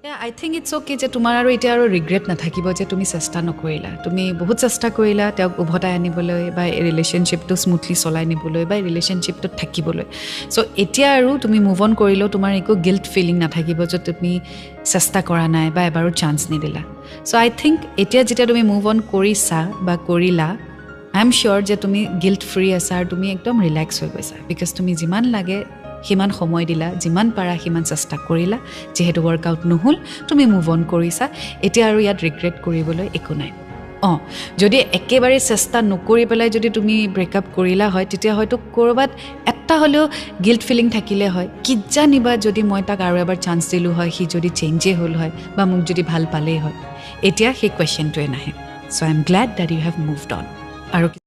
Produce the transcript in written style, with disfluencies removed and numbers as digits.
I think it's okay যে তোমাৰ আৰু এতিয়া আৰু ৰিগ্ৰেট নাথাকিব যে তুমি চেষ্টা নকৰিলা তুমি বহুত চেষ্টা কৰিলা তেওঁক উভতাই আনিবলৈ বা ৰিলেশ্যনশ্বিপটো স্মুথলি চলাই নিবলৈ বা ৰিলেশ্যনশ্বিপটোত থাকিবলৈ চ' এতিয়া আৰু তুমি মুভ অন কৰিলেও তোমাৰ একো গিল্ট ফিলিং নাথাকিব যে তুমি চেষ্টা কৰা নাই বা এবাৰো চান্স নিদিলা চ' আই থিংক এতিয়া যেতিয়া তুমি মুভ অন কৰিছা বা কৰিলা আই এম চিয়'ৰ যে তুমি গিল্ট ফ্ৰী আছা আৰু তুমি একদম ৰিলেক্স হৈ গৈছা বিকজ তুমি যিমান লাগে সিমান সময় দিলা যিমান পাৰা সিমান চেষ্টা কৰিলা যিহেতু ৱৰ্কআউট নহ'ল তুমি মুভ অন কৰিছা এতিয়া আৰু ইয়াত ৰিগ্ৰেট কৰিবলৈ একো নাই যদি একেবাৰে চেষ্টা নকৰি পেলাই যদি তুমি ব্ৰেকআপ কৰিলা হয় তেতিয়া হয়তো ক'ৰবাত এটা হ'লেও গিল্ট ফিলিং থাকিলে হয় কিজানিবা যদি মই তাক আৰু এবাৰ চান্স দিলোঁ হয় সি যদি চেঞ্জেই হ'ল হয় বা মোক যদি ভাল পালেই হয় এতিয়া সেই কুৱেশ্যনটোৱে নাহে so' I am glad that you have moved on আৰু